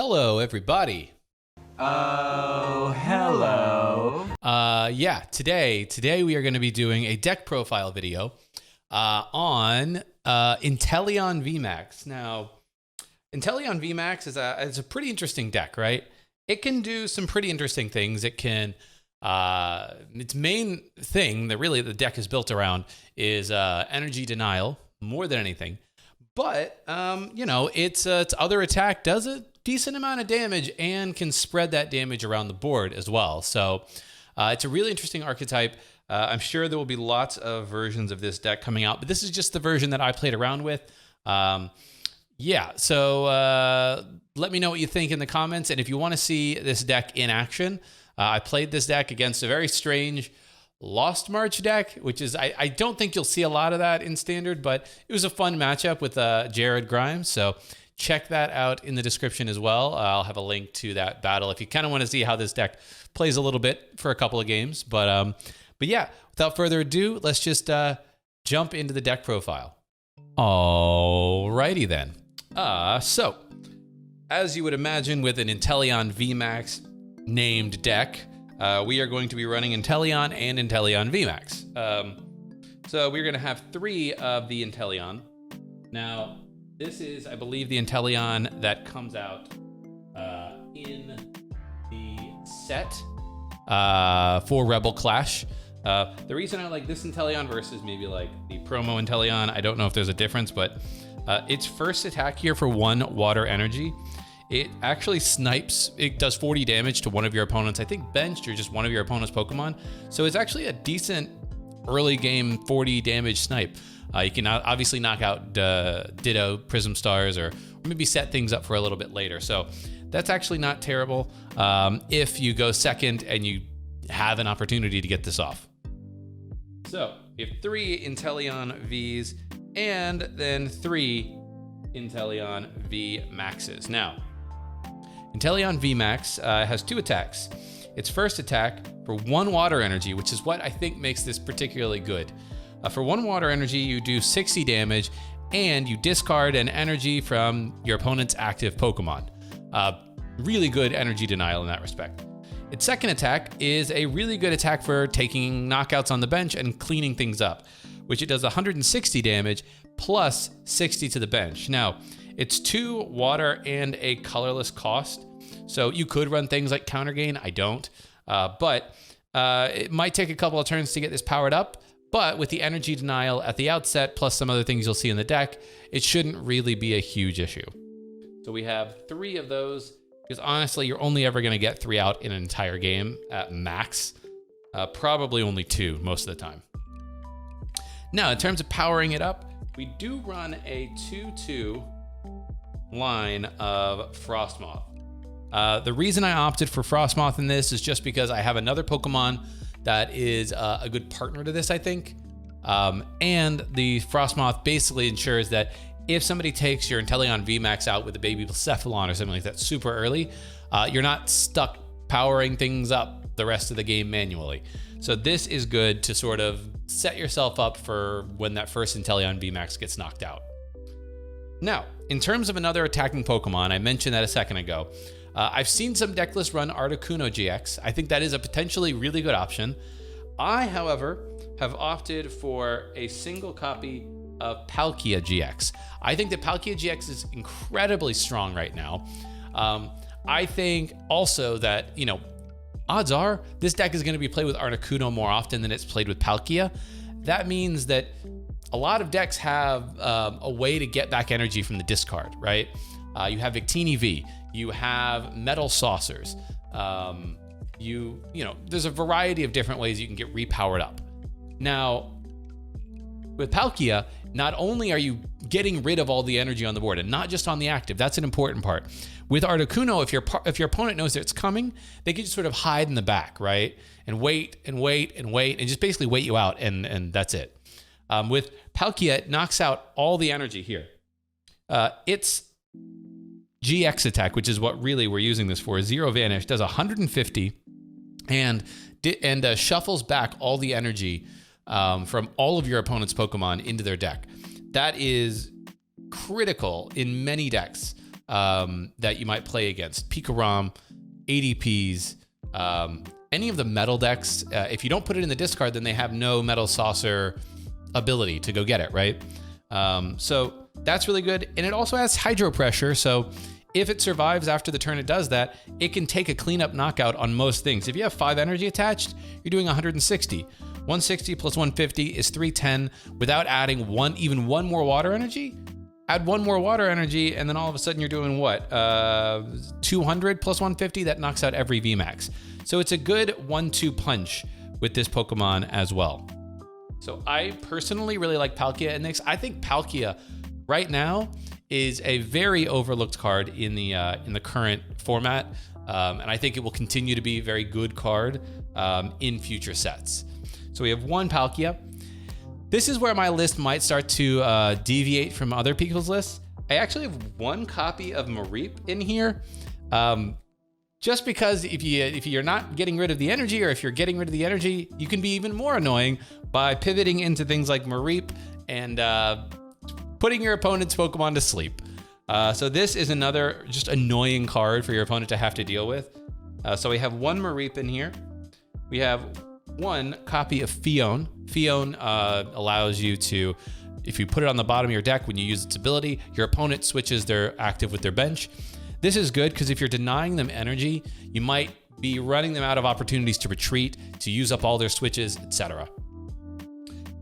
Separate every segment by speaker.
Speaker 1: Hello, everybody.
Speaker 2: Oh, hello.
Speaker 1: Today we are going to be doing a deck profile video on Inteleon VMax. Now, Inteleon VMax is a pretty interesting deck, right? It can do some pretty interesting things. It can, its main thing that really the deck is built around is energy denial more than anything. But, its other attack does a decent amount of damage and can spread that damage around the board as well. So it's a really interesting archetype. I'm sure there will be lots of versions of this deck coming out, but this is just the version that I played around with. So let me know what you think in the comments. And if you want to see this deck in action, I played this deck against a very strange Lost March deck, which is, I don't think you'll see a lot of that in Standard, but it was a fun matchup with Jared Grimes. So check that out in the description as well. I'll have a link to that battle if you kind of want to see how this deck plays a little bit for a couple of games. But yeah, without further ado, let's just jump into the deck profile. Alrighty then. So, as you would imagine with an Inteleon VMax named deck, we are going to be running Inteleon and Inteleon VMax. So we're going to have 3 of the Inteleon. Now, this is, I believe, the Inteleon that comes out in the set for Rebel Clash. The reason I like this Inteleon versus maybe like the promo Inteleon, I don't know if there's a difference, but its first attack here for 1 water energy, it actually snipes, it does 40 damage to one of your opponents, I think benched or just one of your opponent's Pokemon. So it's actually a decent early game 40 damage snipe. You can obviously knock out Ditto, Prism Stars, or maybe set things up for a little bit later. So that's actually not terrible if you go second and you have an opportunity to get this off. So we have 3 Inteleon Vs and then 3 Inteleon VMaxes. Now, Inteleon VMax has 2 attacks. Its first attack for 1 water energy, which is what I think makes this particularly good. For 1 water energy, you do 60 damage and you discard an energy from your opponent's active Pokemon. Really good energy denial in that respect. Its second attack is a really good attack for taking knockouts on the bench and cleaning things up, which it does 160 damage plus 60 to the bench. Now, it's 2 water and a colorless cost, so you could run things like counter gain. I don't, but it might take a couple of turns to get this powered up. But with the energy denial at the outset, plus some other things you'll see in the deck, it shouldn't really be a huge issue. So we have 3 of those, because honestly, you're only ever going to get 3 out in an entire game at max. Probably only 2 most of the time. Now, in terms of powering it up, we do run a 2/2 line of Frostmoth. The reason I opted for Frostmoth in this is just because I have another Pokemon that is a good partner to this, I think. And the Frostmoth basically ensures that if somebody takes your Inteleon VMax out with a baby Cephalon or something like that super early, you're not stuck powering things up the rest of the game manually. So this is good to sort of set yourself up for when that first Inteleon VMax gets knocked out. Now, in terms of another attacking Pokemon, I mentioned that a second ago. I've seen some deck lists run Articuno GX. I think that is a potentially really good option. I, however, have opted for a single copy of Palkia GX. I think that Palkia GX is incredibly strong right now. I think also that, odds are this deck is going to be played with Articuno more often than it's played with Palkia. That means that a lot of decks have a way to get back energy from the discard, right? You have Victini V, you have Metal Saucers, there's a variety of different ways you can get repowered up. Now, with Palkia, not only are you getting rid of all the energy on the board, and not just on the active, that's an important part. With Articuno, if your opponent knows that it's coming, they can just sort of hide in the back, right? And wait, and just basically wait you out, and that's it. With Palkia, it knocks out all the energy here. Its GX attack, which is what really we're using this for, Zero Vanish, does 150 and shuffles back all the energy from all of your opponent's Pokemon into their deck. That is critical in many decks. that you might play against. Pikarom, ADPs, any of the metal decks. If you don't put it in the discard, then they have no Metal Saucer ability to go get it, right? So that's really good. And it also has Hydro Pressure, so if it survives after the turn it does that, it can take a cleanup knockout on most things. If you have 5 energy attached, you're doing 160. 160 plus 150 is 310 without adding even one more water energy. Add one more water energy, and then all of a sudden you're doing what? 200 plus 150? That knocks out every VMAX. So it's a good 1-2 punch with this Pokemon as well. So I personally really like Palkia and Nyx. I think Palkia right now is a very overlooked card in the current format, and I think it will continue to be a very good card in future sets. So we have one Palkia. This is where my list might start to deviate from other people's lists. I actually have one copy of Mareep in here, just because if you're not getting rid of the energy, or if you're getting rid of the energy, you can be even more annoying by pivoting into things like Mareep and putting your opponent's Pokemon to sleep. So this is another just annoying card for your opponent to have to deal with. So we have one Mareep in here. We have one copy of Fion. Fion allows you to, if you put it on the bottom of your deck when you use its ability, your opponent switches their active with their bench. This is good because if you're denying them energy, you might be running them out of opportunities to retreat, to use up all their switches, etc.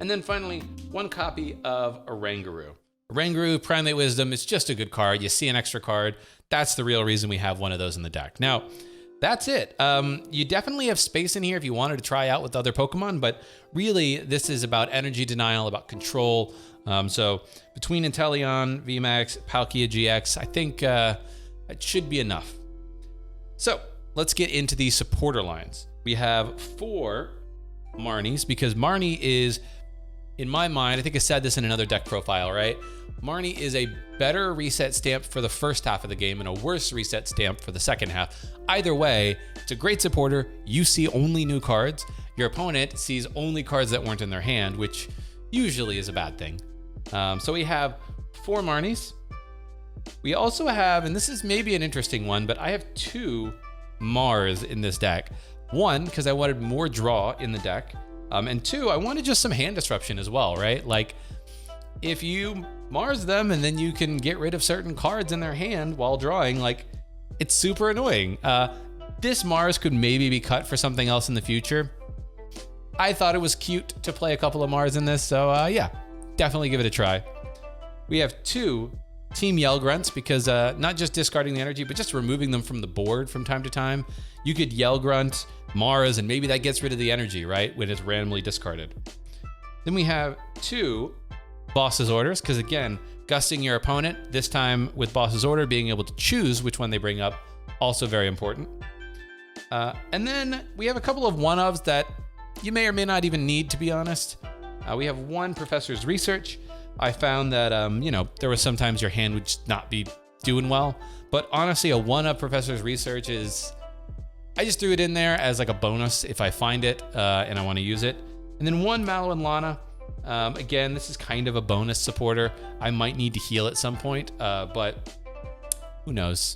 Speaker 1: And then finally, one copy of Oranguru. Oranguru, Primate Wisdom, it's just a good card. You see an extra card. That's the real reason we have one of those in the deck. Now, that's it. You definitely have space in here if you wanted to try out with other Pokemon, but really this is about energy denial, about control. So between Inteleon VMax, Palkia GX, I think it should be enough. So let's get into these supporter lines. We have 4 Marnies, because Marnie is, in my mind, I think I said this in another deck profile, right? Marnie is a better reset stamp for the first half of the game and a worse reset stamp for the second half. Either way, it's a great supporter. You see only new cards. Your opponent sees only cards that weren't in their hand, which usually is a bad thing. So we have 4 Marnies. We also have, and this is maybe an interesting one, but I have 2 Mars in this deck. 1, because I wanted more draw in the deck. And 2, I wanted just some hand disruption as well, right? Like, if you Mars them and then you can get rid of certain cards in their hand while drawing, like, it's super annoying. This Mars could maybe be cut for something else in the future. I thought it was cute to play a couple of Mars in this, so yeah, definitely give it a try. We have 2 Team Yell Grunts, because not just discarding the energy, but just removing them from the board from time to time. You could Yell Grunt, Mars, and maybe that gets rid of the energy, right, when it's randomly discarded. Then we have 2 Boss's Orders, because again, gusting your opponent, this time with Boss's Order, being able to choose which one they bring up, also very important. And then we have a couple of 1-ofs that you may or may not even need, to be honest. We have 1 Professor's Research. I found that, there was sometimes your hand would just not be doing well, but honestly, a 1-up Professor's Research is, I just threw it in there as like a bonus if I find it and I want to use it. And then 1 Mallow and Lana. Again, this is kind of a bonus supporter. I might need to heal at some point, but who knows?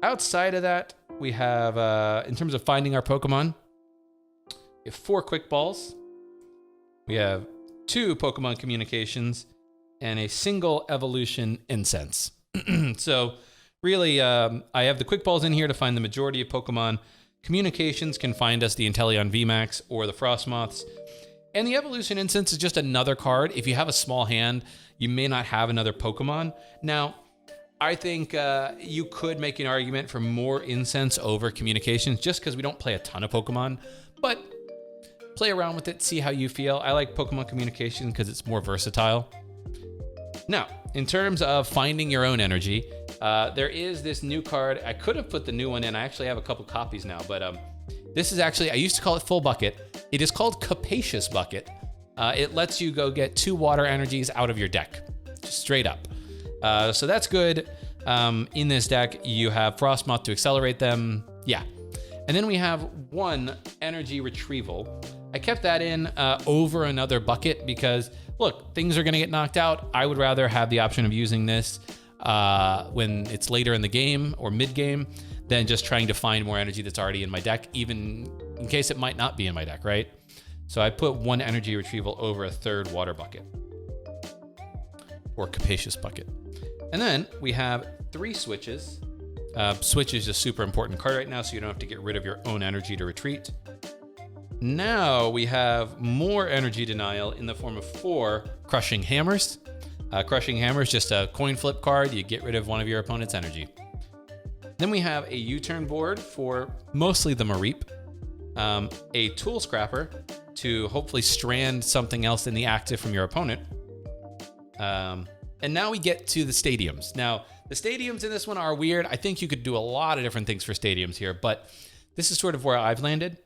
Speaker 1: Outside of that, we have, in terms of finding our Pokemon, we have 4 Quick Balls. We have 2 Pokemon Communications and a single Evolution Incense. So really, I have the Quick Balls in here to find the majority of Pokemon. Communications can find us the Inteleon VMax or the Frostmoths. And the Evolution Incense is just another card. If you have a small hand, you may not have another Pokemon. Now, I think you could make an argument for more Incense over Communications, just because we don't play a ton of Pokemon, but play around with it, see how you feel. I like Pokemon Communication because it's more versatile. Now, in terms of finding your own energy, there is this new card. I could have put the new one in. I actually have a couple copies now, but this is actually, I used to call it Full Bucket. It is called Capacious Bucket. It lets you go get 2 water energies out of your deck, just straight up. So that's good. In this deck, you have Frostmoth to accelerate them. Yeah. And then we have 1 energy retrieval. I kept that in over another bucket because, look, things are going to get knocked out. I would rather have the option of using this when it's later in the game or mid-game than just trying to find more energy that's already in my deck, even in case it might not be in my deck, right? So I put 1 energy retrieval over a 3rd water bucket or capacious bucket. And then we have 3 switches. Switch is a super important card right now, so you don't have to get rid of your own energy to retreat. Now we have more energy denial in the form of 4 crushing hammers. Crushing hammer is just a coin flip card. You get rid of one of your opponent's energy. Then we have a U-turn board for mostly the Mareep, a tool scrapper to hopefully strand something else in the active from your opponent. And now we get to the stadiums. Now, the stadiums in this one are weird. I think you could do a lot of different things for stadiums here, but this is sort of where I've landed.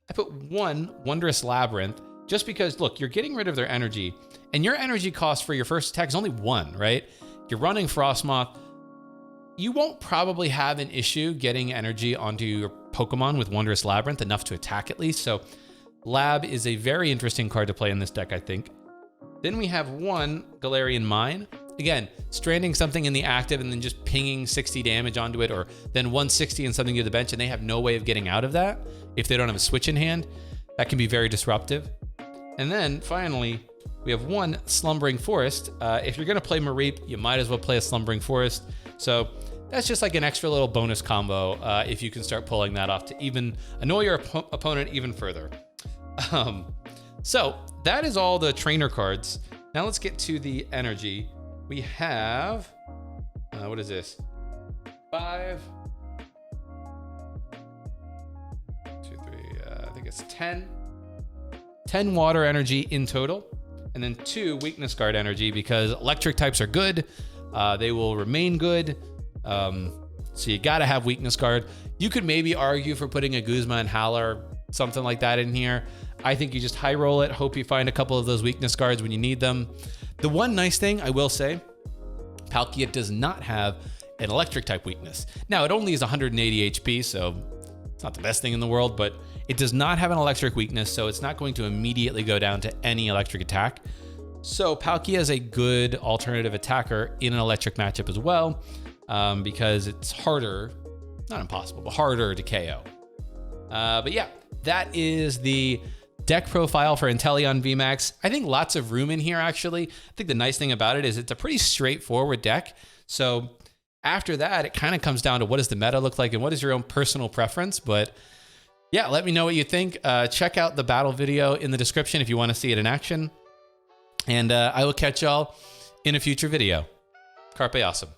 Speaker 1: I put 1 Wondrous Labyrinth just because, look, you're getting rid of their energy, and your energy cost for your first attack is only 1, right? You're running Frostmoth. You won't probably have an issue getting energy onto your Pokemon with Wondrous Labyrinth, enough to attack at least. So Lab is a very interesting card to play in this deck, I think. Then we have 1 Galarian Mine. Again, stranding something in the active and then just pinging 60 damage onto it, or then 160 and something to the bench, and they have no way of getting out of that if they don't have a switch in hand. That can be very disruptive. And then finally, we have 1 Slumbering Forest. If you're gonna play Mareep, you might as well play a Slumbering Forest. So that's just like an extra little bonus combo if you can start pulling that off to even annoy your opponent even further. So that is all the trainer cards. Now let's get to the energy. We have, what is this? 5, 2, 3, I think it's 10 water energy in total, and then 2 weakness guard energy because electric types are good. They will remain good. So you gotta have weakness guard. You could maybe argue for putting a Guzma and Howler, something like that in here. I think you just high roll it, hope you find a couple of those weakness guards when you need them. The one nice thing I will say, Palkia does not have an electric type weakness. Now it only is 180 HP, so it's not the best thing in the world, but it does not have an electric weakness, so it's not going to immediately go down to any electric attack. So Palkia is a good alternative attacker in an electric matchup as well, because it's harder, not impossible, but harder to KO. But yeah, that is the deck profile for Inteleon VMax. I think lots of room in here, actually. I think the nice thing about it is it's a pretty straightforward deck. So after that, it kind of comes down to what does the meta look like and what is your own personal preference. But yeah, let me know what you think. Check out the battle video in the description if you want to see it in action. And I will catch y'all in a future video. Carpe awesome.